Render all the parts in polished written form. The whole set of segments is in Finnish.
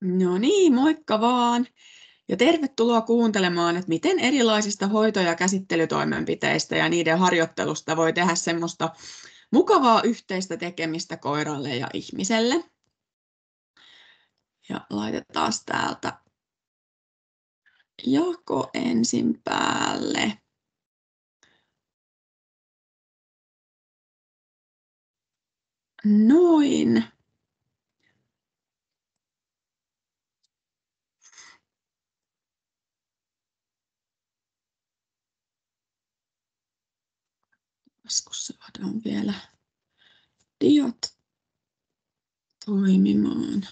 No niin, moikka vaan! Ja tervetuloa kuuntelemaan, että miten erilaisista hoito- ja käsittelytoimenpiteistä ja niiden harjoittelusta voi tehdä semmoista mukavaa yhteistä tekemistä koiralle ja ihmiselle. Ja laitetaan täältä jako ensin päälle. Noin. Joskus saadaan vielä diat toimimaan.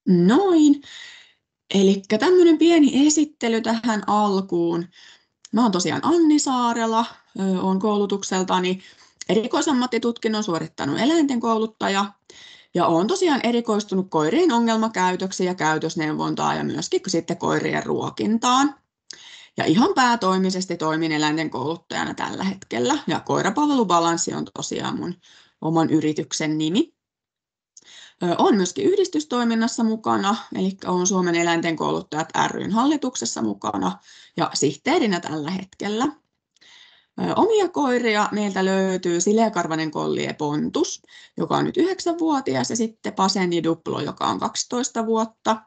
Noin. Elikkä tämmöinen pieni esittely tähän alkuun. Mä oon tosiaan Anni Saarela, olen koulutukseltani erikoisammattitutkinnon suorittanut eläinten kouluttaja ja olen tosiaan erikoistunut koirien ongelmakäytöksiin ja käytösneuvontaan ja myöskin sitten koirien ruokintaan. Ja ihan päätoimisesti toimin eläinten kouluttajana tällä hetkellä ja Koirapalvelu Balanssi on tosiaan mun oman yrityksen nimi. Olen myöskin yhdistystoiminnassa mukana, eli olen Suomen eläinten kouluttajat ry:n hallituksessa mukana ja sihteerinä tällä hetkellä. Omia koiria meiltä löytyy sileäkarvainen kollie Pontus, joka on nyt 9-vuotias, ja sitten Paseni Duplo, joka on 12 vuotta.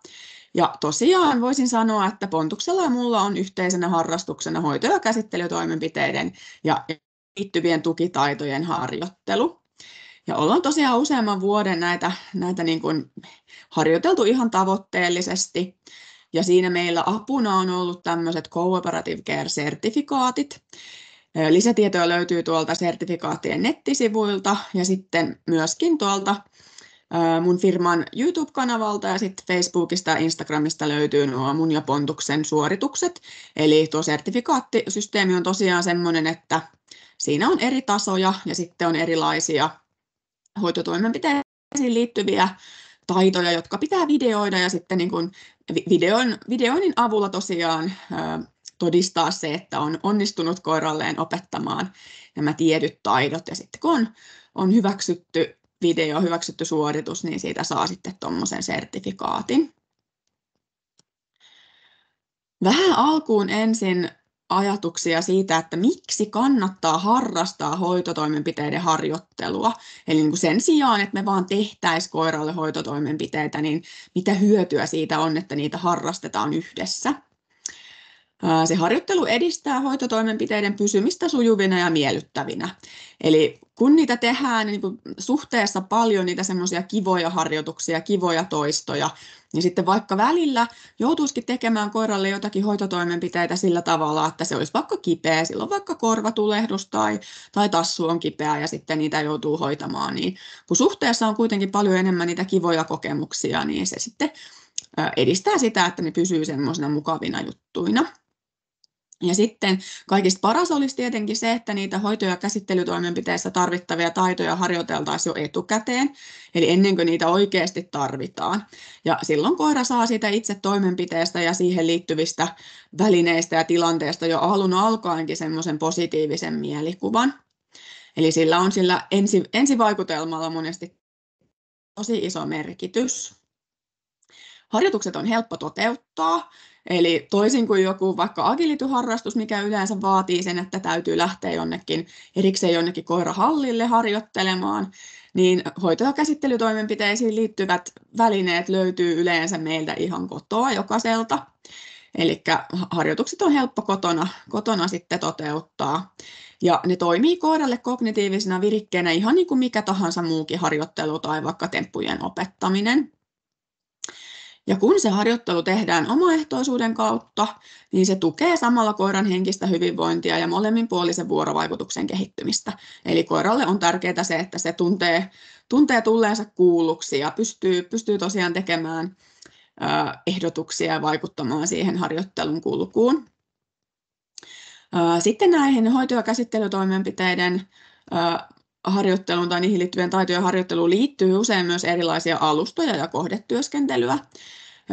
Ja tosiaan voisin sanoa, että Pontuksella ja mulla on yhteisenä harrastuksena hoito- ja käsittelytoimenpiteiden ja liittyvien tukitaitojen harjoittelu. Ja ollaan tosiaan useamman vuoden näitä niin kuin harjoiteltu ihan tavoitteellisesti. Ja siinä meillä apuna on ollut tämmöiset Cooperative Care-sertifikaatit. Lisätietoja löytyy tuolta sertifikaattien nettisivuilta ja sitten myöskin tuolta mun firman YouTube-kanavalta ja sitten Facebookista ja Instagramista löytyy nuo mun ja Pontuksen suoritukset. Eli tuo sertifikaattisysteemi on tosiaan semmoinen, että siinä on eri tasoja ja sitten on erilaisia hoitotoimenpiteisiin liittyviä taitoja, jotka pitää videoida ja sitten niin kuin videoinnin avulla tosiaan todistaa se, että on onnistunut koiralleen opettamaan nämä tietyt taidot. Ja sitten kun on hyväksytty video, hyväksytty suoritus, niin siitä saa sitten tuommoisen sertifikaatin. Vähän alkuun ensin ajatuksia siitä, että miksi kannattaa harrastaa hoitotoimenpiteiden harjoittelua. Eli niin kuin sen sijaan, että me vaan tehtäisiin koiralle hoitotoimenpiteitä, niin mitä hyötyä siitä on, että niitä harrastetaan yhdessä. Se harjoittelu edistää hoitotoimenpiteiden pysymistä sujuvina ja miellyttävinä. Eli kun niitä tehdään niin kuin suhteessa paljon niitä semmoisia kivoja harjoituksia, kivoja toistoja, niin sitten vaikka välillä joutuisikin tekemään koiralle jotakin hoitotoimenpiteitä sillä tavalla, että se olisi vaikka kipeä, silloin vaikka korvatulehdus tai tassu on kipeä ja sitten niitä joutuu hoitamaan, niin kun suhteessa on kuitenkin paljon enemmän niitä kivoja kokemuksia, niin se sitten edistää sitä, että ne pysyy semmoisina mukavina juttuina. Ja sitten kaikista paras olisi tietenkin se, että niitä hoito- ja käsittelytoimenpiteissä tarvittavia taitoja harjoiteltaisiin jo etukäteen, eli ennen kuin niitä oikeasti tarvitaan. Ja silloin koira saa siitä itse toimenpiteestä ja siihen liittyvistä välineistä ja tilanteesta jo alun alkaenkin semmoisen positiivisen mielikuvan. Eli sillä on sillä ensivaikutelmalla monesti tosi iso merkitys. Harjoitukset on helppo toteuttaa, eli toisin kuin joku vaikka agility-harrastus, mikä yleensä vaatii sen, että täytyy lähteä erikseen jonnekin koirahallille harjoittelemaan, niin hoito- ja käsittelytoimenpiteisiin liittyvät välineet löytyy yleensä meiltä ihan kotoa jokaiselta. Eli harjoitukset on helppo kotona sitten toteuttaa. Ja ne toimii koiralle kognitiivisena virikkeenä ihan niin kuin mikä tahansa muukin harjoittelu tai vaikka temppujen opettaminen. Ja kun se harjoittelu tehdään omaehtoisuuden kautta, niin se tukee samalla koiran henkistä hyvinvointia ja molemminpuolisen vuorovaikutuksen kehittymistä. Eli koiralle on tärkeää se, että se tuntee tulleensa kuulluksi ja pystyy tosiaan tekemään ehdotuksia ja vaikuttamaan siihen harjoittelun kulkuun. Sitten näihin hoito- ja käsittelytoimenpiteiden harjoitteluun tai niihin liittyvien taitojen harjoitteluun liittyy usein myös erilaisia alustoja ja kohdetyöskentelyä.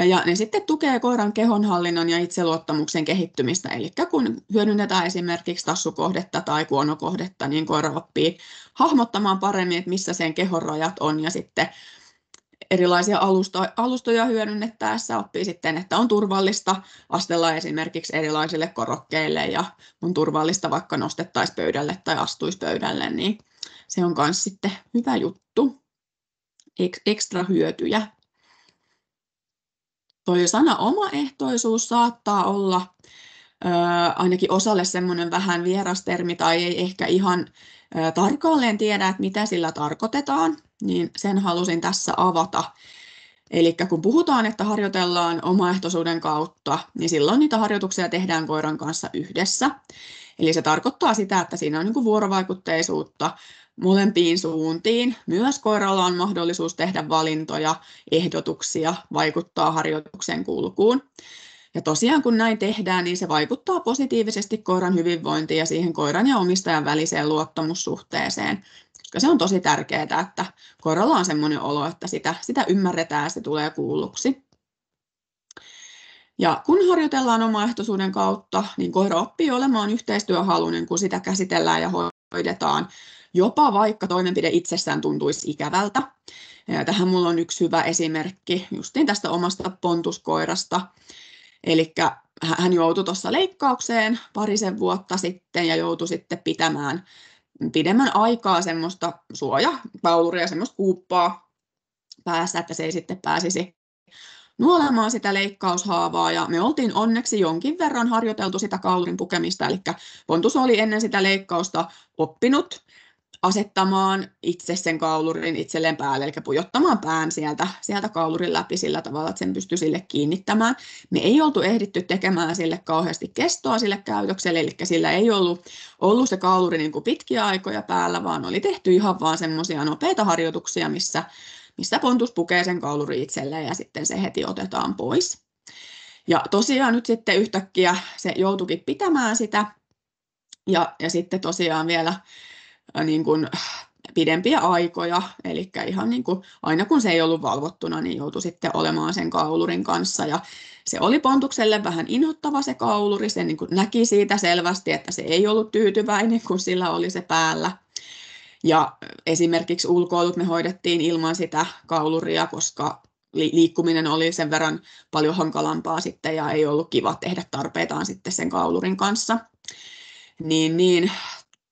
Ja ne sitten tukee koiran kehonhallinnan ja itseluottamuksen kehittymistä. Eli kun hyödynnetään esimerkiksi tassukohdetta tai kuonokohdetta, niin koira oppii hahmottamaan paremmin, että missä sen kehon rajat on ja sitten erilaisia alustoja hyödynnettäessä oppii sitten, että on turvallista astella esimerkiksi erilaisille korokkeille ja on turvallista vaikka nostettaisiin pöydälle tai astuisi pöydälle, niin se on myös sitten hyvä juttu, ekstra hyötyjä. Toi sana omaehtoisuus saattaa olla ainakin osalle semmoinen vähän vieras termi tai ei ehkä ihan tarkalleen tiedä, että mitä sillä tarkoitetaan, niin sen halusin tässä avata. Eli kun puhutaan, että harjoitellaan omaehtoisuuden kautta, niin silloin niitä harjoituksia tehdään koiran kanssa yhdessä. Eli se tarkoittaa sitä, että siinä on niin kuin vuorovaikutteisuutta molempiin suuntiin. Myös koiralla on mahdollisuus tehdä valintoja, ehdotuksia, vaikuttaa harjoituksen kulkuun. Ja tosiaan kun näin tehdään, niin se vaikuttaa positiivisesti koiran hyvinvointiin ja siihen koiran ja omistajan väliseen luottamussuhteeseen. Koska se on tosi tärkeää, että koiralla on sellainen olo, että sitä ymmärretään ja se tulee kuulluksi. Ja kun harjoitellaan omaehtoisuuden kautta, niin koira oppii olemaan yhteistyöhaluinen, kun sitä käsitellään ja hoidetaan. Jopa vaikka toimenpide itsessään tuntuisi ikävältä. Ja tähän mulla on yksi hyvä esimerkki justiin tästä omasta pontuskoirasta. Eli hän joutui tuossa leikkaukseen parisen vuotta sitten ja joutui sitten pitämään pidemmän aikaa semmoista suojakauluria, semmoista kuuppaa päässä, että se ei sitten pääsisi nuolemaan sitä leikkaushaavaa. Ja me oltiin onneksi jonkin verran harjoiteltu sitä kaulurin pukemista, eli Pontus oli ennen sitä leikkausta oppinut asettamaan itse sen kaulurin itselleen päälle, eli pujottamaan pään sieltä kaulurin läpi sillä tavalla, että sen pystyi sille kiinnittämään. Me ei oltu ehditty tekemään sille kauheasti kestoa sille käytökselle, eli sillä ei ollut se kauluri niin kuin pitkiä aikoja päällä, vaan oli tehty ihan vaan semmoisia nopeita harjoituksia, missä Pontus pukee sen kaulurin itselleen ja sitten se heti otetaan pois. Ja tosiaan nyt sitten yhtäkkiä se joutuikin pitämään sitä ja sitten tosiaan vielä niin kuin pidempiä aikoja, eli ihan niin kuin, aina kun se ei ollut valvottuna, niin joutui sitten olemaan sen kaulurin kanssa. Ja se oli Pontukselle vähän inhottava se kauluri, se niin kuin näki siitä selvästi, että se ei ollut tyytyväinen, kun sillä oli se päällä. Ja esimerkiksi ulkoilut me hoidettiin ilman sitä kauluria, koska liikkuminen oli sen verran paljon hankalampaa sitten ja ei ollut kiva tehdä tarpeitaan sitten sen kaulurin kanssa.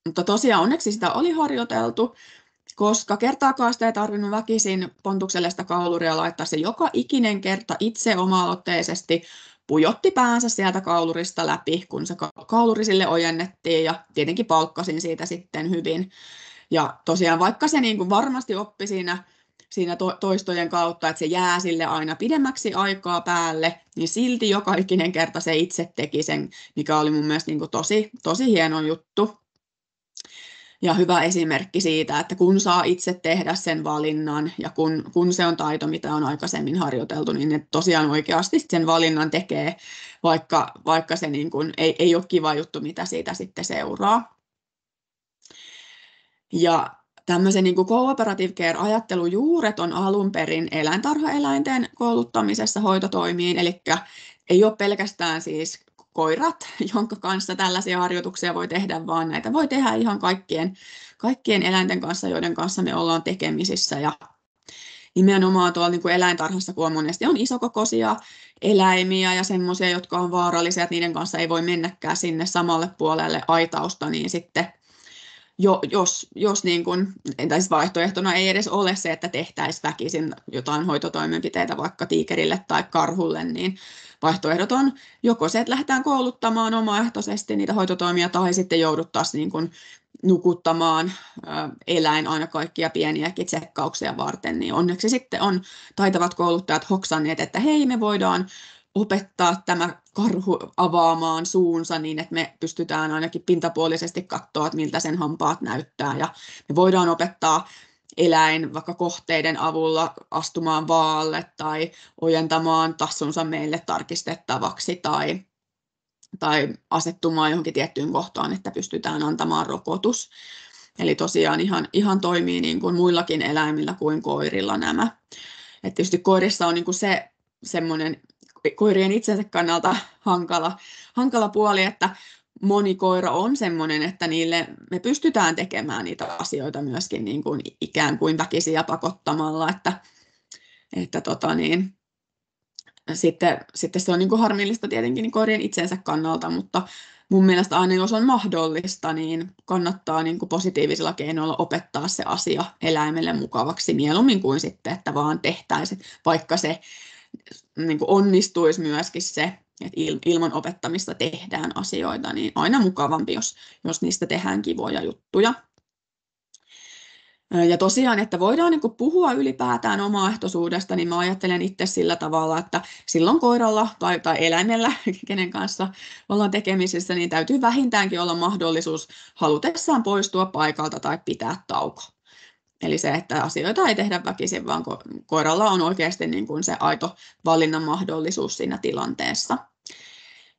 Mutta tosiaan onneksi sitä oli harjoiteltu, koska kertaakaan sitä ei tarvinnut väkisin Pontukselle sitä kauluria laittaa. Se joka ikinen kerta itse oma-aloitteisesti pujotti päänsä sieltä kaulurista läpi, kun se kauluri sille ojennettiin ja tietenkin palkkasin siitä sitten hyvin. Ja tosiaan vaikka se niin kuin varmasti oppi siinä toistojen kautta, että se jää sille aina pidemmäksi aikaa päälle, niin silti joka ikinen kerta se itse teki sen, mikä oli mun mielestä niin kuin tosi hieno juttu. Ja hyvä esimerkki siitä, että kun saa itse tehdä sen valinnan ja kun se on taito, mitä on aikaisemmin harjoiteltu, niin ne tosiaan oikeasti sen valinnan tekee, vaikka se niin kuin ei ole kiva juttu, mitä siitä sitten seuraa. Ja tämmöisen niin kuin cooperative care-ajattelun juuret on alun perin eläintarhaeläinten kouluttamisessa hoitotoimiin, eli ei ole pelkästään siis koirat, jonka kanssa tällaisia harjoituksia voi tehdä, vaan näitä voi tehdä ihan kaikkien eläinten kanssa, joiden kanssa me ollaan tekemisissä. Ja nimenomaan tuolla niin kuin eläintarhassa, kun monesti on isokokoisia eläimiä ja semmoisia, jotka on vaarallisia, että niiden kanssa ei voi mennäkään sinne samalle puolelle aitausta, niin sitten jos niin kuin, tai siis vaihtoehtona ei edes ole se, että tehtäisiin väkisin jotain hoitotoimenpiteitä vaikka tiikerille tai karhulle, niin vaihtoehdot on joko se, että lähdetään kouluttamaan omaehtoisesti niitä hoitotoimia tai sitten jouduttaisiin niin kuin nukuttamaan eläin aina kaikkia pieniäkin tsekkauksia varten, niin onneksi sitten on taitavat kouluttajat hoksanneet, että hei, me voidaan opettaa tämä karhu avaamaan suunsa niin, että me pystytään ainakin pintapuolisesti katsoa, että miltä sen hampaat näyttää. Ja me voidaan opettaa eläin vaikka kohteiden avulla astumaan vaalle tai ojentamaan tassunsa meille tarkistettavaksi tai asettumaan johonkin tiettyyn kohtaan, että pystytään antamaan rokotus. Eli tosiaan ihan toimii niin kuin muillakin eläimillä kuin koirilla nämä. Et tietysti koirissa on niin kuin se semmoinen koirien itsensä kannalta hankala puoli, että moni koira on semmoinen, että niille me pystytään tekemään niitä asioita myöskin niin kuin ikään kuin väkisin ja pakottamalla, että sitten se on niin kuin harmillista tietenkin niin koirien itsensä kannalta, mutta mun mielestä aina jos on mahdollista, niin kannattaa niin kuin positiivisilla keinoilla opettaa se asia eläimelle mukavaksi mieluummin kuin sitten, että vaan tehtäisiin, vaikka se niin kuin onnistuisi myöskin se, että ilman opettamista tehdään asioita, niin aina mukavampi, jos niistä tehdään kivoja juttuja. Ja tosiaan, että voidaan niin kuin puhua ylipäätään omaehtoisuudesta, niin mä ajattelen itse sillä tavalla, että silloin koiralla tai eläimellä, kenen kanssa ollaan tekemisissä, niin täytyy vähintäänkin olla mahdollisuus halutessaan poistua paikalta tai pitää tauko. Eli se, että asioita ei tehdä väkisin, vaan koiralla on oikeasti niin kuin se aito valinnan mahdollisuus siinä tilanteessa.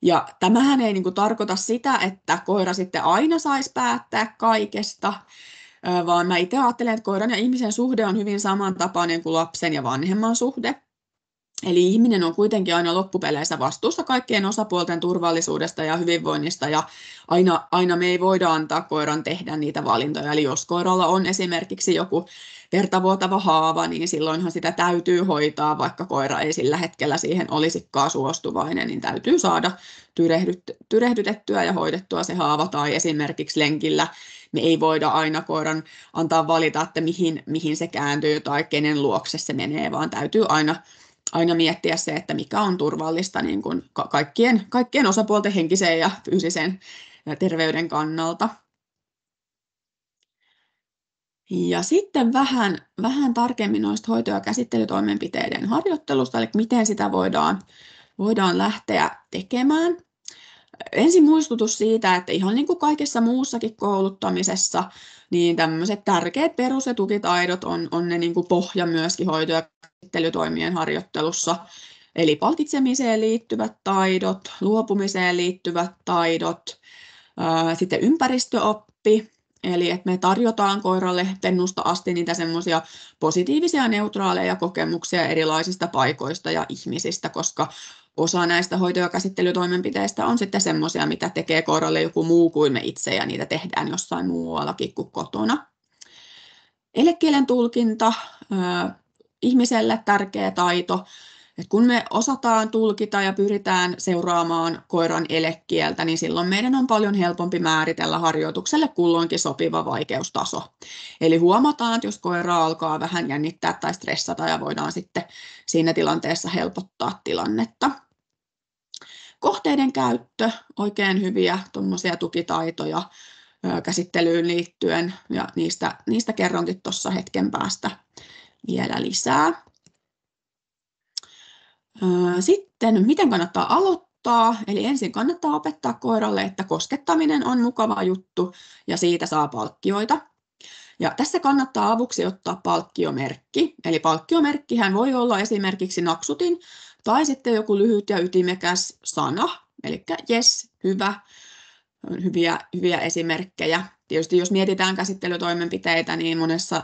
Ja tämähän ei niin kuin tarkoita sitä, että koira sitten aina saisi päättää kaikesta, vaan mä itse ajattelen, että koiran ja ihmisen suhde on hyvin samantapainen kuin lapsen ja vanhemman suhde. Eli ihminen on kuitenkin aina loppupeleissä vastuussa kaikkien osapuolten turvallisuudesta ja hyvinvoinnista, ja aina me ei voida antaa koiran tehdä niitä valintoja. Eli jos koiralla on esimerkiksi joku vertavuotava haava, niin silloinhan sitä täytyy hoitaa, vaikka koira ei sillä hetkellä siihen olisikaan suostuvainen, niin täytyy saada tyrehdytettyä ja hoidettua se haava, tai esimerkiksi lenkillä me ei voida aina koiran antaa valita, että mihin se kääntyy tai kenen luokse se menee, vaan täytyy aina miettiä se, että mikä on turvallista niin kuin kaikkien osapuolten henkisen ja fyysisen terveyden kannalta. Ja sitten vähän tarkemmin noista hoito- ja käsittelytoimenpiteiden harjoittelusta, eli miten sitä voidaan lähteä tekemään. Ensin muistutus siitä, että ihan niin kuin kaikessa muussakin kouluttamisessa, niin tämmöiset tärkeät perus- ja tukitaidot on ne niin kuin pohja myöskin hoito- ja käsittelytoimien harjoittelussa. Eli palkitsemiseen liittyvät taidot, luopumiseen liittyvät taidot, sitten ympäristöoppi, eli että me tarjotaan koiralle pennusta asti niitä semmoisia positiivisia ja neutraaleja kokemuksia erilaisista paikoista ja ihmisistä, koska osa näistä hoito- ja käsittelytoimenpiteistä on sitten semmoisia, mitä tekee koiralle joku muu kuin me itse, ja niitä tehdään jossain muuallakin kuin kotona. Elekielen tulkinta, ihmiselle tärkeä taito. Et kun me osataan tulkita ja pyritään seuraamaan koiran elekieltä, niin silloin meidän on paljon helpompi määritellä harjoitukselle kulloinkin sopiva vaikeustaso. Eli huomataan, että jos koira alkaa vähän jännittää tai stressata, ja voidaan sitten siinä tilanteessa helpottaa tilannetta. Kohteiden käyttö, oikein hyviä tuommoisia tukitaitoja käsittelyyn liittyen, ja niistä kerronkin tuossa hetken päästä vielä lisää. Sitten, miten kannattaa aloittaa? Eli ensin kannattaa opettaa koiralle, että koskettaminen on mukava juttu ja siitä saa palkkioita. Ja tässä kannattaa avuksi ottaa palkkiomerkki. Eli palkkiomerkkihän voi olla esimerkiksi naksutin tai sitten joku lyhyt ja ytimekäs sana. Eli jes, hyvä, hyviä esimerkkejä. Tietysti jos mietitään käsittelytoimenpiteitä, niin monessa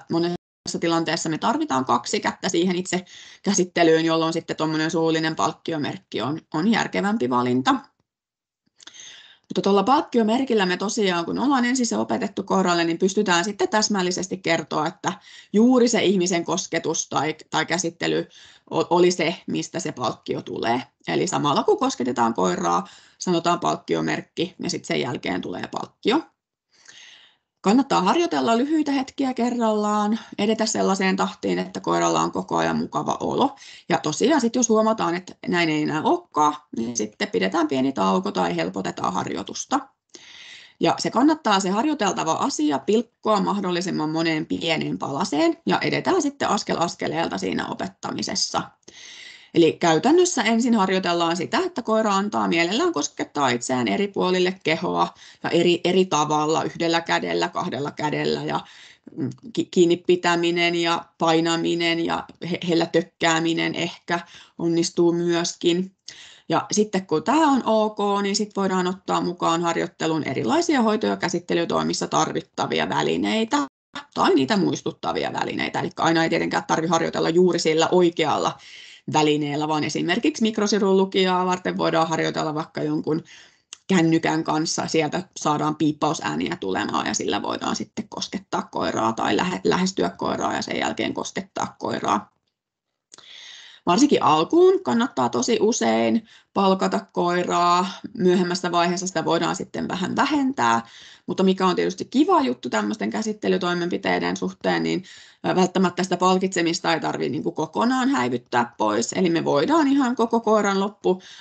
tilanteessa me tarvitaan 2 kättä siihen itse käsittelyyn, jolloin sitten tuommoinen suullinen palkkiomerkki on järkevämpi valinta. Mutta tuolla palkkiomerkillä me tosiaan, kun ollaan ensin se opetettu koiralle, niin pystytään sitten täsmällisesti kertoa, että juuri se ihmisen kosketus tai käsittely oli se, mistä se palkkio tulee. Eli samalla kun kosketetaan koiraa, sanotaan palkkiomerkki ja sitten sen jälkeen tulee palkkio. Kannattaa harjoitella lyhyitä hetkiä kerrallaan, edetä sellaiseen tahtiin, että koiralla on koko ajan mukava olo. Ja tosiaan sitten jos huomataan, että näin ei enää olekaan, niin sitten pidetään pieni tauko tai helpotetaan harjoitusta. Ja se kannattaa se harjoiteltava asia pilkkoa mahdollisimman moneen pieneen palaseen ja edetään sitten askel askeleelta siinä opettamisessa. Eli käytännössä ensin harjoitellaan sitä, että koira antaa mielellään koskettaa itseään eri puolille kehoa ja eri tavalla, 1 kädellä, 2 kädellä, ja kiinni pitäminen ja painaminen ja hellä tökkääminen ehkä onnistuu myöskin. Ja sitten kun tämä on ok, niin sitten voidaan ottaa mukaan harjoittelun erilaisia hoito- ja käsittelytoimissa tarvittavia välineitä tai niitä muistuttavia välineitä. Eli aina ei tietenkään tarvitse harjoitella juuri sillä oikealla välineellä, vaan esimerkiksi mikrosirunlukijaa varten voidaan harjoitella vaikka jonkun kännykän kanssa. Sieltä saadaan piippausääniä tulemaan ja sillä voidaan sitten koskettaa koiraa tai lähestyä koiraa ja sen jälkeen koskettaa koiraa. Varsinkin alkuun kannattaa tosi usein palkata koiraa. Myöhemmässä vaiheessa sitä voidaan sitten vähän vähentää, mutta mikä on tietysti kiva juttu tämmöisten käsittelytoimenpiteiden suhteen, niin välttämättä sitä palkitsemista ei tarvitse niin kuin kokonaan häivyttää pois. Eli me voidaan ihan koko koiran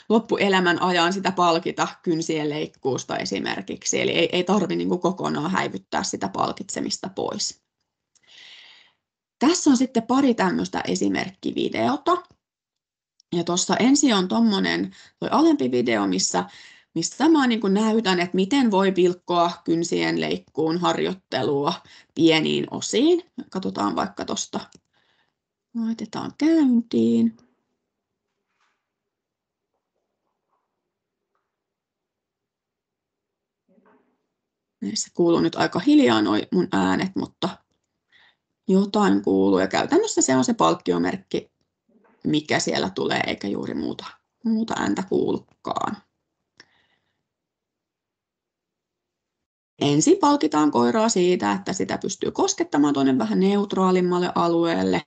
loppuelämän ajan sitä palkita kynsien leikkuusta esimerkiksi. Eli ei tarvitse niin kuin kokonaan häivyttää sitä palkitsemista pois. Tässä on sitten pari tämmöistä esimerkkivideota. Ja tuossa ensin on toi alempi video, missä mä niin kuin näytän, että miten voi pilkkoa kynsien leikkuun harjoittelua pieniin osiin. Katsotaan vaikka tuosta. Laitetaan käyntiin. Näissä kuuluu nyt aika hiljaa noi mun äänet, mutta jotain kuuluu. Ja käytännössä se on se palkkiomerkki, mikä siellä tulee, eikä juuri muuta ääntä kuulukaan. Ensin palkitaan koiraa siitä, että sitä pystyy koskettamaan tuonne vähän neutraalimmalle alueelle.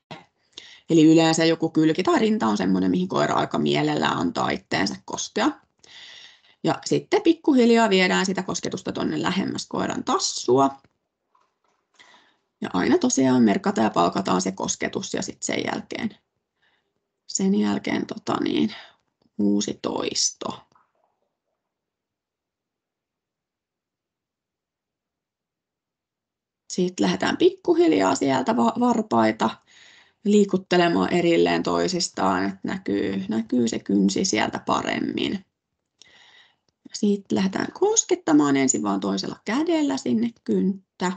Eli yleensä joku kylki tai rinta on semmoinen, mihin koira aika mielellään antaa itteensä koskea. Ja sitten pikkuhiljaa viedään sitä kosketusta tuonne lähemmäs koiran tassua. Ja aina tosiaan merkataan ja palkataan se kosketus ja sitten sen jälkeen uusi toisto. Sitten lähdetään pikkuhiljaa sieltä varpaita liikuttelemaan erilleen toisistaan, että näkyy se kynsi sieltä paremmin. Sitten lähdetään koskettamaan ensin vaan toisella kädellä sinne kynttä.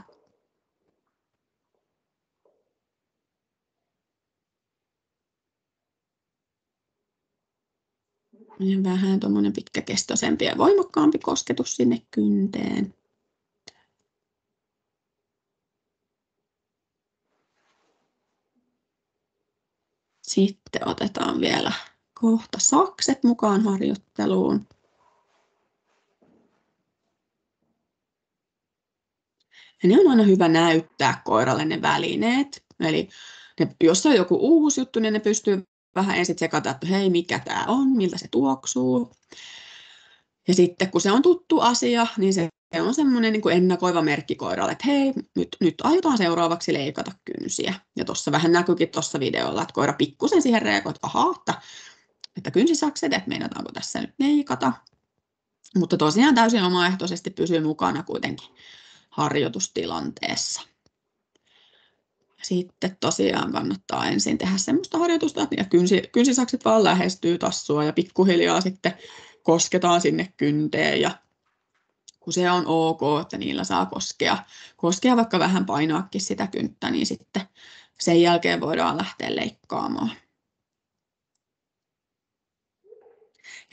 Ja vähän tuommoinen pitkäkestoisempi ja voimakkaampi kosketus sinne kynteen. Sitten otetaan vielä kohta sakset mukaan harjoitteluun. Ja ne on aina hyvä näyttää koiralle ne välineet. Eli jos on joku uusi juttu, niin ne pystyy vähän ensin tsekata, että hei, mikä tämä on, miltä se tuoksuu. Ja sitten kun se on tuttu asia, niin se on semmoinen niin kuin ennakoiva merkki koiralle, että hei, nyt aiotaan seuraavaksi leikata kynsiä. Ja tuossa vähän näkyykin tuossa videolla, että koira pikkusen siihen reagoi, että ahaa, että kynsisakset, että meinataanko tässä nyt leikata. Mutta tosiaan täysin omaehtoisesti pysyy mukana kuitenkin harjoitustilanteessa. Sitten tosiaan kannattaa ensin tehdä semmoista harjoitusta, että kynsisakset vaan lähestyy tassua ja pikkuhiljaa sitten kosketaan sinne kynteen. Ja kun se on ok, että niillä saa koskea vaikka vähän painaakin sitä kynttä, niin sitten sen jälkeen voidaan lähteä leikkaamaan.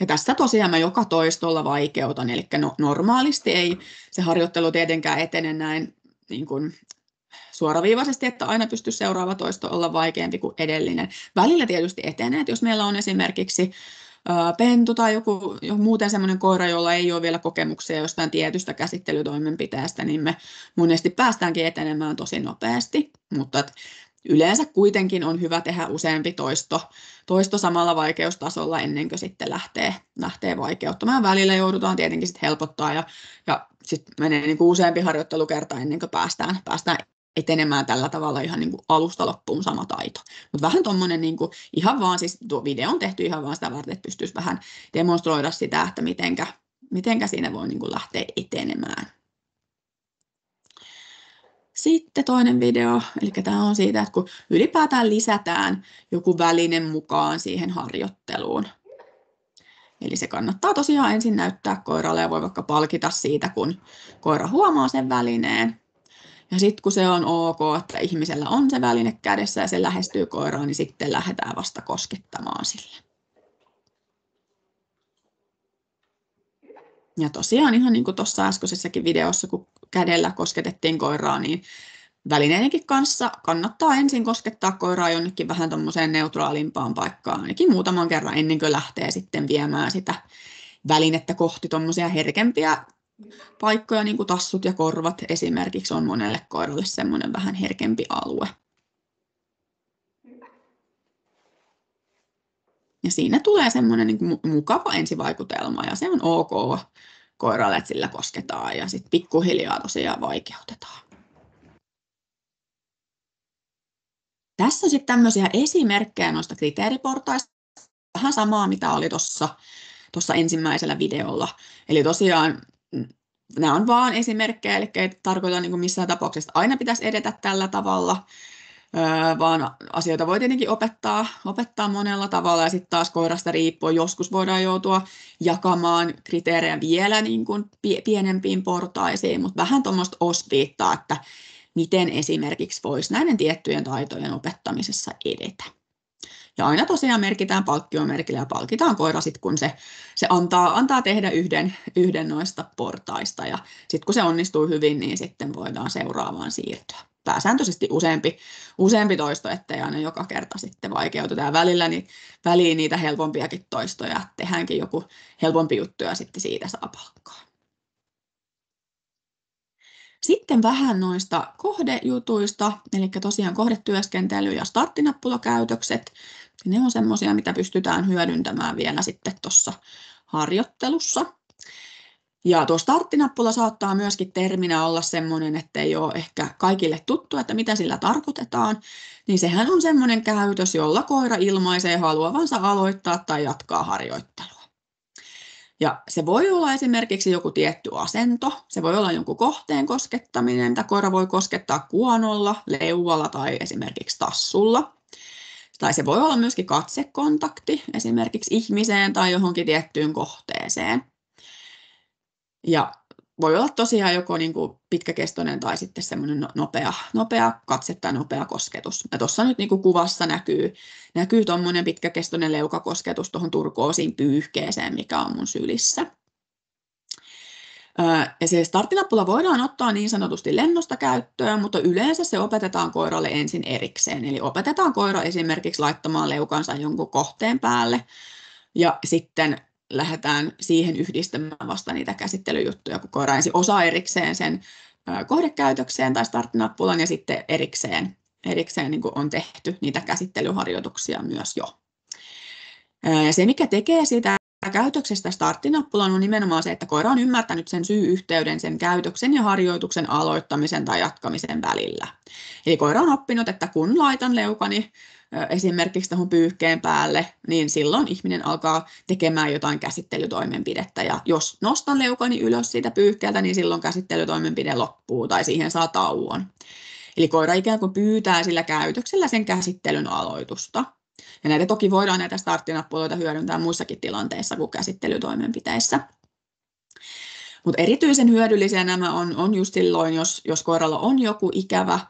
Ja tässä tosiaan mä joka toistolla vaikeutan, eli normaalisti ei se harjoittelu tietenkään etene näin niin kuin suoraviivaisesti, että aina pystyy seuraava toisto olla vaikeampi kuin edellinen. Välillä tietysti etenee, että jos meillä on esimerkiksi pentu tai joku muuten semmoinen koira, jolla ei ole vielä kokemuksia jostain tietystä käsittelytoimenpiteestä, niin me monesti päästäänkin etenemään tosi nopeasti, mutta yleensä kuitenkin on hyvä tehdä useampi toisto samalla vaikeustasolla ennen kuin sitten lähtee vaikeuttamaan. Välillä joudutaan tietenkin sitten helpottaa ja sitten menee niin kuin useampi harjoittelukerta ennen kuin päästään etenemään tällä tavalla ihan niin kuin alusta loppuun sama taito. Mutta vähän tuommoinen niin kuin ihan vaan, siis tuo video on tehty ihan vaan sitä varten, että pystyisi vähän demonstroida sitä, että mitenkä siinä voi niin kuin lähteä etenemään. Sitten toinen video, eli tämä on siitä, että kun ylipäätään lisätään joku väline mukaan siihen harjoitteluun. Eli se kannattaa tosiaan ensin näyttää koiralle ja voi vaikka palkita siitä, kun koira huomaa sen välineen. Ja sitten kun se on ok, että ihmisellä on se väline kädessä ja se lähestyy koiraan, niin sitten lähdetään vasta koskettamaan sille. Ja tosiaan ihan niin kuin tuossa äskeisessäkin videossa, kun kädellä kosketettiin koiraa, niin välineidenkin kanssa kannattaa ensin koskettaa koiraa jonnekin vähän tuommoiseen neutraalimpaan paikkaan, ainakin muutaman kerran ennen kuin lähtee sitten viemään sitä välinettä kohti tuommoisia herkempiä paikkoja, niin kuin tassut ja korvat esimerkiksi on monelle koiralle semmoinen vähän herkempi alue. Ja siinä tulee semmoinen niin kuin mukava ensivaikutelma ja se on ok koiralle, että sillä kosketaan ja sitten pikkuhiljaa tosiaan vaikeutetaan. Tässä on sitten tämmöisiä esimerkkejä noista kriteeriportaista, vähän samaa mitä oli tuossa ensimmäisellä videolla. Eli tosiaan nämä on vaan esimerkkejä, eli ei tarkoita niin kuin missään tapauksessa aina pitäisi edetä tällä tavalla, vaan asioita voi tietenkin opettaa monella tavalla ja sitten taas koirasta riippuen joskus voidaan joutua jakamaan kriteerejä vielä niin kuin pienempiin portaisiin, mutta vähän tuommoista osviittaa, että miten esimerkiksi voisi näiden tiettyjen taitojen opettamisessa edetä. Ja aina tosiaan merkitään palkkiomerkillä ja palkitaan koira sitten, kun se antaa tehdä yhden noista portaista. Ja sitten kun se onnistuu hyvin, niin sitten voidaan seuraavaan siirtyä. Pääsääntöisesti useampi toisto, ettei aina joka kerta sitten vaikeuteta. Ja väliin niitä helpompiakin toistoja, tehdäänkin joku helpompi juttu ja sitten siitä saa palkkaa. Sitten vähän noista kohdejutuista, eli tosiaan kohdetyöskentely ja starttinappulakäytökset. Ne on semmoisia, mitä pystytään hyödyntämään vielä sitten tuossa harjoittelussa. Ja tuo starttinappula saattaa myöskin terminä olla semmoinen, että ei ole ehkä kaikille tuttu, että mitä sillä tarkoitetaan. Niin sehän on semmoinen käytös, jolla koira ilmaisee haluavansa aloittaa tai jatkaa harjoittelua. Ja se voi olla esimerkiksi joku tietty asento, se voi olla jonkun kohteen koskettaminen, mitä koira voi koskettaa kuonolla, leualla tai esimerkiksi tassulla. Tai se voi olla myöskin katsekontakti esimerkiksi ihmiseen tai johonkin tiettyyn kohteeseen. Ja voi olla tosiaan joko niin kuin pitkäkestoinen tai sitten semmoinen nopea katse tai nopea kosketus. Ja tuossa nyt niin kuin kuvassa näkyy tuommoinen pitkäkestoinen leukakosketus tuohon turkoosiin pyyhkeeseen, mikä on mun sylissä. Ja se starttinappula voidaan ottaa niin sanotusti lennosta käyttöön, mutta yleensä se opetetaan koiralle ensin erikseen. Eli opetetaan koira esimerkiksi laittamaan leukansa jonkun kohteen päälle ja sitten lähdetään siihen yhdistämään vasta niitä käsittelyjuttuja, kun koira ensin osaa erikseen sen kohdekäytökseen tai starttinappulan ja sitten erikseen niin kuin on tehty niitä käsittelyharjoituksia myös jo. Ja se, mikä tekee sitä käytöksestä starttinappulan, on nimenomaan se, että koira on ymmärtänyt sen syy-yhteyden sen käytöksen ja harjoituksen aloittamisen tai jatkamisen välillä. Eli koira on oppinut, että kun laitan leukani esimerkiksi tuohon pyyhkeen päälle, niin silloin ihminen alkaa tekemään jotain käsittelytoimenpidettä. Ja jos nostan leukani ylös siitä pyyhkeeltä, niin silloin käsittelytoimenpide loppuu tai siihen saa tauon. Eli koira ikään kuin pyytää sillä käytöksellä sen käsittelyn aloitusta. Ja näitä toki voidaan näitä starttinappuloita hyödyntää muissakin tilanteissa kuin käsittelytoimenpiteissä. Mutta erityisen hyödyllisiä nämä on just silloin, jos koiralla on joku ikävä,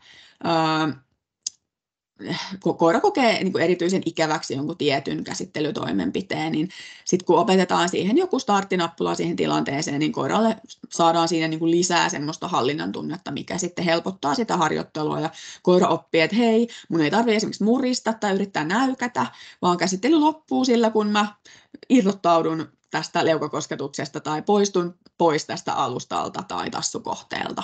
koira kokee niin kuin erityisen ikäväksi jonkun tietyn käsittelytoimenpiteen, niin sitten kun opetetaan siihen joku starttinappula siihen tilanteeseen, niin koiralle saadaan siinä niin kuin lisää semmoista hallinnan tunnetta, mikä sitten helpottaa sitä harjoittelua ja koira oppii, että hei, mun ei tarvitse esimerkiksi murista tai yrittää näykätä, vaan käsittely loppuu sillä, kun mä irrottaudun tästä leukakosketuksesta tai poistun pois tästä alustalta tai tassukohteelta.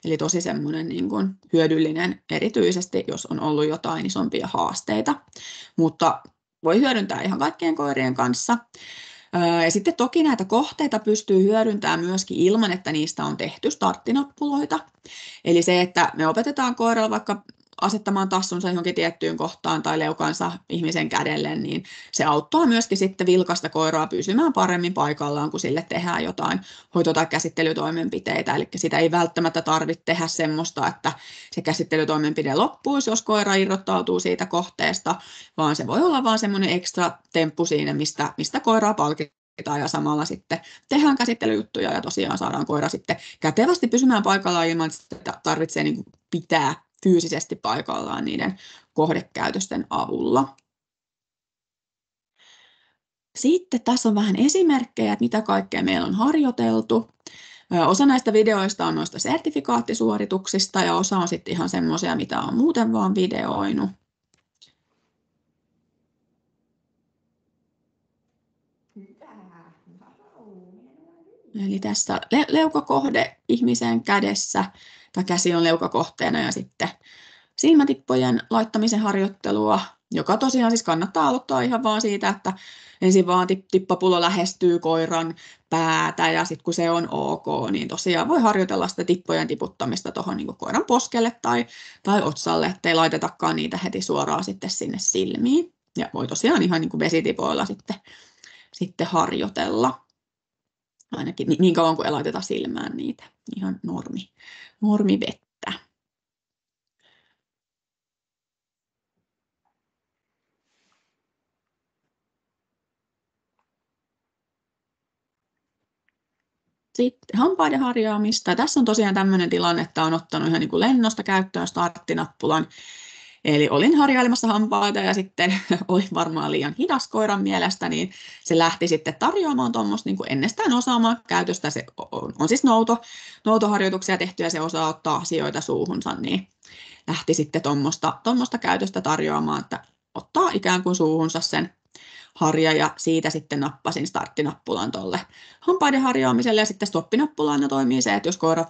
Eli tosi semmoinen niin kuin hyödyllinen, erityisesti jos on ollut jotain isompia haasteita, mutta voi hyödyntää ihan kaikkien koirien kanssa. Ja sitten toki näitä kohteita pystyy hyödyntämään myöskin ilman, että niistä on tehty starttinappuloita. Eli se, että me opetetaan koiralle vaikka asettamaan tassunsa johonkin tiettyyn kohtaan tai leukansa ihmisen kädelle, niin se auttaa myöskin sitten vilkasta koiraa pysymään paremmin paikallaan, kun sille tehdään jotain hoito- tai käsittelytoimenpiteitä. Eli sitä ei välttämättä tarvitse tehdä semmoista, että se käsittelytoimenpide loppuisi, jos koira irrottautuu siitä kohteesta, vaan se voi olla vaan semmoinen ekstra temppu siinä, mistä koiraa palkitaan ja samalla sitten tehdään käsittelyjuttuja ja tosiaan saadaan koira sitten kätevästi pysymään paikallaan ilman, että tarvitsee niin kuin pitää fyysisesti paikallaan niiden kohdekäytösten avulla. Sitten tässä on vähän esimerkkejä, että mitä kaikkea meillä on harjoiteltu. Osa näistä videoista on noista sertifikaattisuorituksista ja osa on sitten ihan semmoisia, mitä on muuten vaan videoinut. Eli tässä leukakohde ihmisen kädessä, tai käsi on leukakohteena ja sitten silmätippojen laittamisen harjoittelua joka tosiaan siis kannattaa aloittaa ihan vaan siitä, että ensin vaan tippapullo lähestyy koiran päätä ja sitten kun se on ok, niin tosiaan voi harjoitella sitä tippojen tiputtamista tuohon niin koiran poskelle tai otsalle, ettei laitetakaan niitä heti suoraan sitten sinne silmiin. Ja voi tosiaan ihan niin kuin vesitipoilla sitten harjoitella, ainakin niin kauan kuin ei laiteta silmään niitä, ihan normivettä. Sitten hampaiden harjaamista. Tässä on tosiaan tämmöinen tilanne, että on ottanut ihan niin kuin lennosta käyttöön starttinappulan. Eli olin harjailemassa hampaita ja sitten oli varmaan liian hidas koiran mielestä, niin se lähti sitten tarjoamaan tuommoista niin kuin ennestään osaamaan käytöstä. Se on siis noutoharjoituksia tehty ja se osaa ottaa asioita suuhunsa, niin lähti sitten tuommoista käytöstä tarjoamaan, että ottaa ikään kuin suuhunsa sen harja ja siitä sitten nappasin starttinappulan tuolle hampaiden harjaamiselle ja sitten stoppinappulana toimii se, että jos koira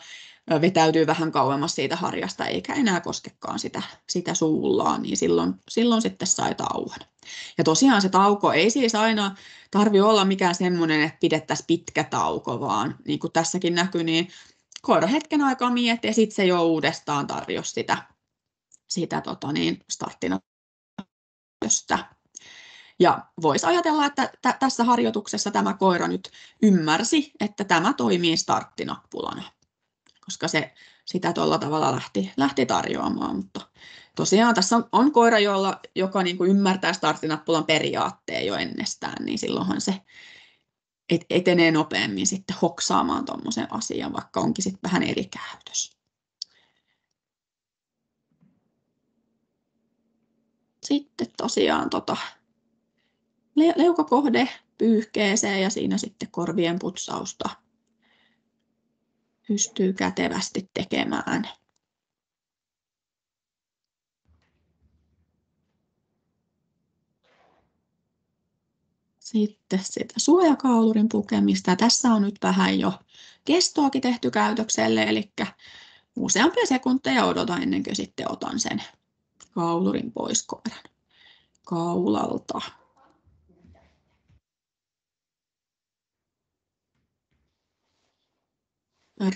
vetäytyy vähän kauemmas siitä harjasta eikä enää koskekaan sitä suullaan, niin silloin sitten sai tauon. Ja tosiaan se tauko ei siis aina tarvitse olla mikään semmoinen, että pidettäisiin pitkä tauko, vaan niin kuin tässäkin näkyy, niin koira hetken aikaa mietti ja sitten se jo uudestaan tarjosi sitä starttinappulan. Ja voisi ajatella, että tässä harjoituksessa tämä koira nyt ymmärsi, että tämä toimii starttinappulana, koska se sitä tuolla tavalla lähti tarjoamaan. Mutta tosiaan tässä on koira, joka niin kuin ymmärtää starttinappulan periaatteen jo ennestään, niin silloinhan se etenee nopeammin sitten hoksaamaan tuommoisen asian, vaikka onkin sitten vähän eri käytös. Sitten tosiaan leukakohde pyyhkeeseen ja siinä sitten korvien putsausta pystyy kätevästi tekemään. Sitten sitä suojakaulurin pukemista. Tässä on nyt vähän jo kestoakin tehty käytökselle, eli useampia sekunteja odotan ennen kuin sitten otan sen kaulurin pois koiran kaulalta.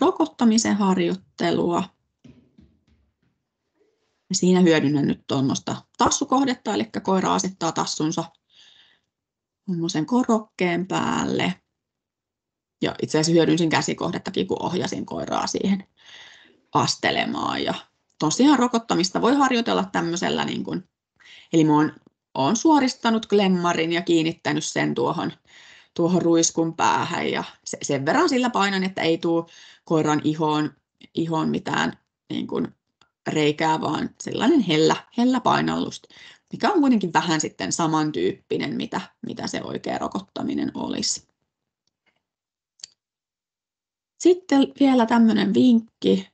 Rokottamisen harjoittelua. Siinä hyödynnän nyt tuommoista tassukohdetta, eli koira asettaa tassunsa tuommoisen korokkeen päälle. Ja itse asiassa hyödynsin käsikohdettakin, kun ohjasin koiraa siihen astelemaan. Ja tosiaan rokottamista voi harjoitella tämmöisellä, eli olen suoristanut klemmarin ja kiinnittänyt sen tuohon ruiskun päähän. Ja sen verran sillä painan, että ei tule koiran ihoon mitään reikää, vaan sellainen hellä painallus, mikä on kuitenkin vähän sitten samantyyppinen, mitä se oikea rokottaminen olisi. Sitten vielä tämmöinen vinkki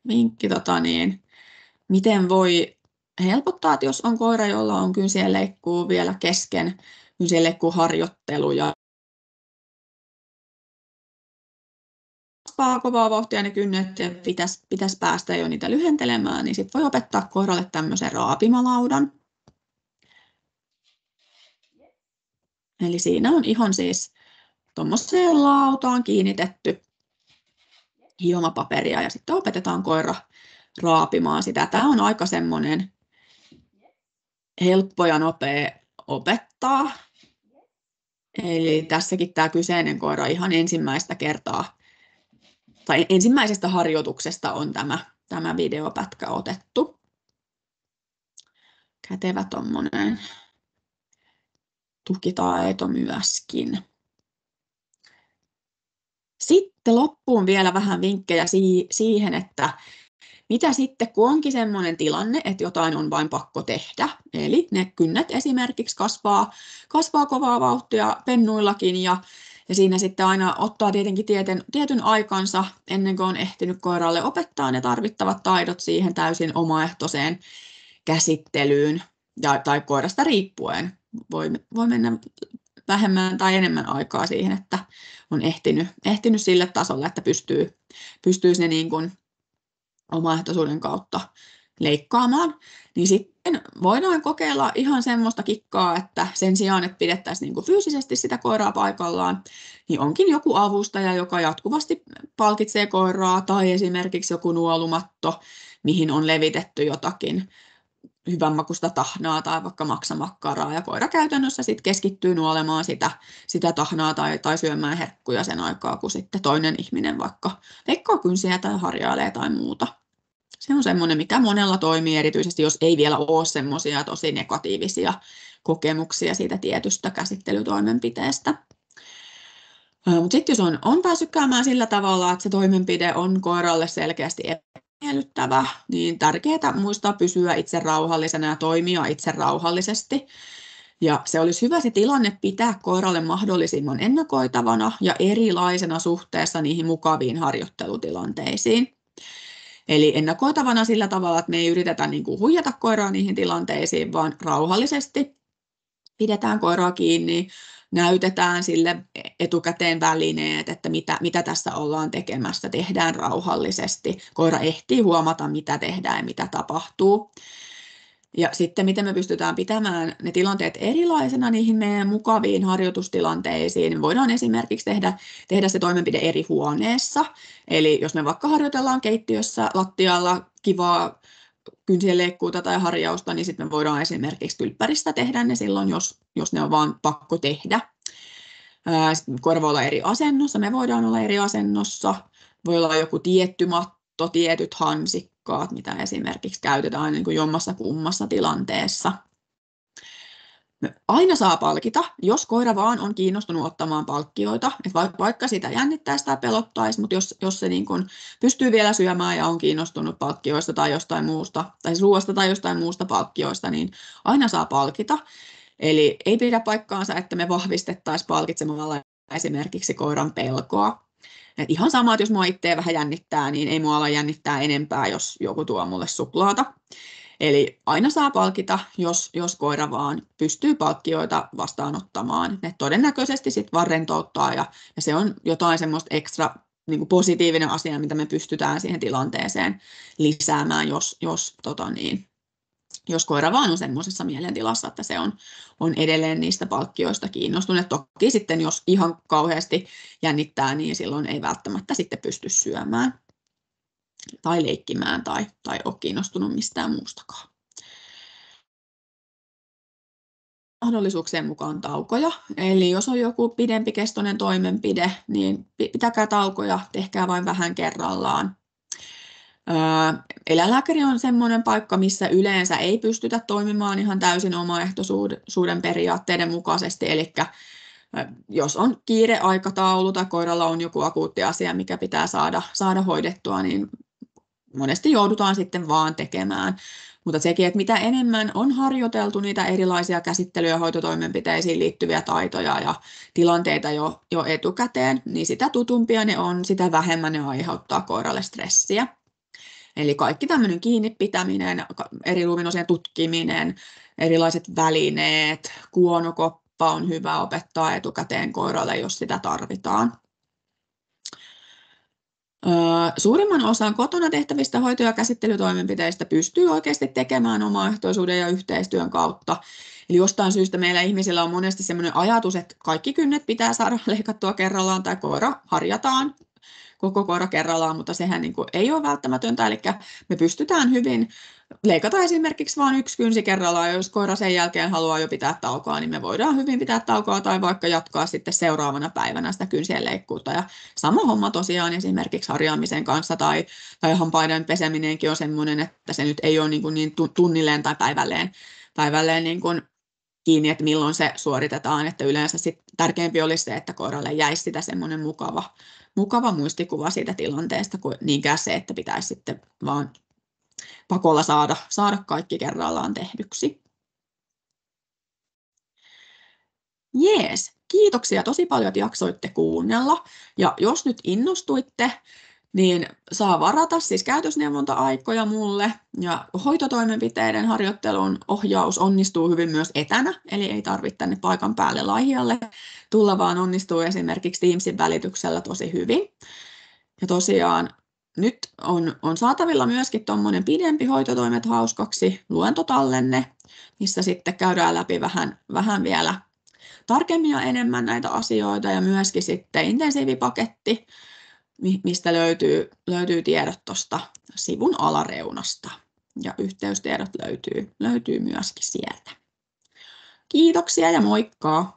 miten voi helpottaa, että jos on koira, jolla on kynsienleikkuu vielä kesken, kynsienleikkuuharjoittelu ja kovaa vauhtia ne kynnet ja pitäisi päästä jo niitä lyhentelemään, niin sitten voi opettaa koiralle tämmöisen raapimalaudan. Eli siinä on ihan siis tuommoiseen lautaan kiinnitetty hiomapaperia ja sitten opetetaan koira raapimaan sitä. Tämä on aika semmoinen helppo ja nopea opettaa. Eli tässäkin tämä kyseinen koira ihan ensimmäistä kertaa tai ensimmäisestä harjoituksesta on tämä videopätkä otettu. Kätevä tommonen tukitaito myöskin. Sitten loppuun vielä vähän vinkkejä siihen, että mitä sitten, kun onkin sellainen tilanne, että jotain on vain pakko tehdä. Eli ne kynnet esimerkiksi kasvaa kovaa vauhtia pennuillakin ja siinä sitten aina ottaa tietenkin tietyn aikansa ennen kuin on ehtinyt koiralle opettaa ne tarvittavat taidot siihen täysin omaehtoiseen käsittelyyn tai koirasta riippuen. Voi mennä vähemmän tai enemmän aikaa siihen, että on ehtinyt sille tasolle, että pystyy ne niin kuin omaehtoisuuden kautta leikkaamaan, niin sitten voidaan kokeilla ihan semmoista kikkaa, että sen sijaan, että pidettäisiin niin kuin fyysisesti sitä koiraa paikallaan, niin onkin joku avustaja, joka jatkuvasti palkitsee koiraa, tai esimerkiksi joku nuolumatto, mihin on levitetty jotakin hyvänmakuista tahnaa tai vaikka maksamakkaraa, ja koira käytännössä sitten keskittyy nuolemaan sitä tahnaa tai syömään herkkuja sen aikaa, kun sitten toinen ihminen vaikka leikkaa kynsiä tai harjailee tai muuta. Se on semmoinen, mikä monella toimii, erityisesti jos ei vielä ole semmoisia tosi negatiivisia kokemuksia siitä tietystä käsittelytoimenpiteestä. Mutta sitten jos on päässyt käymään sillä tavalla, että se toimenpide on koiralle selkeästi miellyttävä, niin tärkeää muistaa pysyä itse rauhallisena ja toimia itse rauhallisesti. Ja se olisi hyvä se tilanne pitää koiralle mahdollisimman ennakoitavana ja erilaisena suhteessa niihin mukaviin harjoittelutilanteisiin. Eli ennakoitavana sillä tavalla, että me ei yritetä niin kuin huijata koiraa niihin tilanteisiin, vaan rauhallisesti pidetään koiraa kiinni, näytetään sille etukäteen välineet, että mitä tässä ollaan tekemässä, tehdään rauhallisesti. Koira ehtii huomata, mitä tehdään ja mitä tapahtuu. Ja sitten miten me pystytään pitämään ne tilanteet erilaisena niihin meidän mukaviin harjoitustilanteisiin. Voidaan esimerkiksi tehdä se toimenpide eri huoneessa. Eli jos me vaikka harjoitellaan keittiössä lattialla kivaa kynsien leikkuuta tai harjausta, niin sitten me voidaan esimerkiksi kylppäristä tehdä ne silloin, jos ne on vaan pakko tehdä. Koira voi olla eri asennossa, me voidaan olla eri asennossa. Voi olla joku tietty matto, tietyt hansikkaat, mitä esimerkiksi käytetään niin kuin jommassa kummassa tilanteessa. Aina saa palkita, jos koira vaan on kiinnostunut ottamaan palkkioita, että vaikka sitä jännittäisi tai pelottaisi, mutta jos se niin kuin pystyy vielä syömään ja on kiinnostunut palkkioista tai jostain muusta, tai ruoasta tai jostain muusta palkkioista, niin aina saa palkita. Eli ei pidä paikkaansa, että me vahvistettaisiin palkitsemalla esimerkiksi koiran pelkoa. Et ihan sama, että jos mua itseä vähän jännittää, niin ei mua ala jännittää enempää, jos joku tuo mulle suklaata. Eli aina saa palkita, jos koira vaan pystyy palkkioita vastaanottamaan. Ne todennäköisesti sitten vaan rentouttaa ja se on jotain semmoista ekstra niin kuin positiivinen asia, mitä me pystytään siihen tilanteeseen lisäämään, jos koira vaan on semmoisessa mielentilassa, että se on edelleen niistä palkkioista kiinnostunut. Toki sitten, jos ihan kauheasti jännittää, niin silloin ei välttämättä sitten pysty syömään tai leikkimään tai ole kiinnostunut mistään muustakaan. Mahdollisuuksien mukaan taukoja. Eli jos on joku pidempikestoinen toimenpide, niin pitäkää taukoja, tehkää vain vähän kerrallaan. Eläinlääkäri on semmoinen paikka, missä yleensä ei pystytä toimimaan ihan täysin omaehtoisuuden periaatteiden mukaisesti, eli jos on kiireaikataulu tai koiralla on joku akuutti asia, mikä pitää saada hoidettua, niin monesti joudutaan sitten vaan tekemään. Mutta sekin, että mitä enemmän on harjoiteltu niitä erilaisia käsittely- ja hoitotoimenpiteisiin liittyviä taitoja ja tilanteita jo etukäteen, niin sitä tutumpia ne on, sitä vähemmän ne aiheuttaa koiralle stressiä. Eli kaikki tämmöinen kiinni pitäminen, eri luuminosien tutkiminen, erilaiset välineet, kuonokoppa on hyvä opettaa etukäteen koiralle, jos sitä tarvitaan. Suurimman osan kotona tehtävistä hoito- ja käsittelytoimenpiteistä pystyy oikeasti tekemään omaehtoisuuden ja yhteistyön kautta. Eli jostain syystä meillä ihmisillä on monesti sellainen ajatus, että kaikki kynnet pitää saada leikattua kerrallaan tai koira harjataan koko koira kerrallaan, mutta sehän niin kuin ei ole välttämätöntä. Eli me pystytään hyvin leikata esimerkiksi vain yksi kynsi kerrallaan, ja jos koira sen jälkeen haluaa jo pitää taukoa, niin me voidaan hyvin pitää taukoa tai vaikka jatkaa sitten seuraavana päivänä sitä kynsien leikkuuta. Ja sama homma tosiaan esimerkiksi harjaamisen kanssa tai hampaiden peseminenkin on sellainen, että se nyt ei ole niin tunnilleen tai päivälleen niin kuin kiinni, että milloin se suoritetaan, että yleensä sit tärkeämpi olisi se, että koiralle jäisi sitä semmoinen mukava muistikuva siitä tilanteesta, kuin niinkään se, että pitäisi sitten vaan pakolla saada kaikki kerrallaan tehdyksi. Jees, kiitoksia tosi paljon, että jaksoitte kuunnella. Ja jos nyt innostuitte, niin saa varata siis käytösneuvonta-aikoja mulle. Ja hoitotoimenpiteiden harjoittelun ohjaus onnistuu hyvin myös etänä, eli ei tarvitse tänne paikan päälle Laihialle tulla, vaan onnistuu esimerkiksi Teamsin välityksellä tosi hyvin. Ja tosiaan nyt on saatavilla myöskin tuommoinen pidempi Hoitotoimet hauskaksi luentotallenne, missä sitten käydään läpi vähän vielä tarkemmin ja enemmän näitä asioita, ja myöskin sitten intensiivipaketti, mistä löytyy tiedot tuosta sivun alareunasta. Ja yhteystiedot löytyy myöskin sieltä. Kiitoksia ja moikka!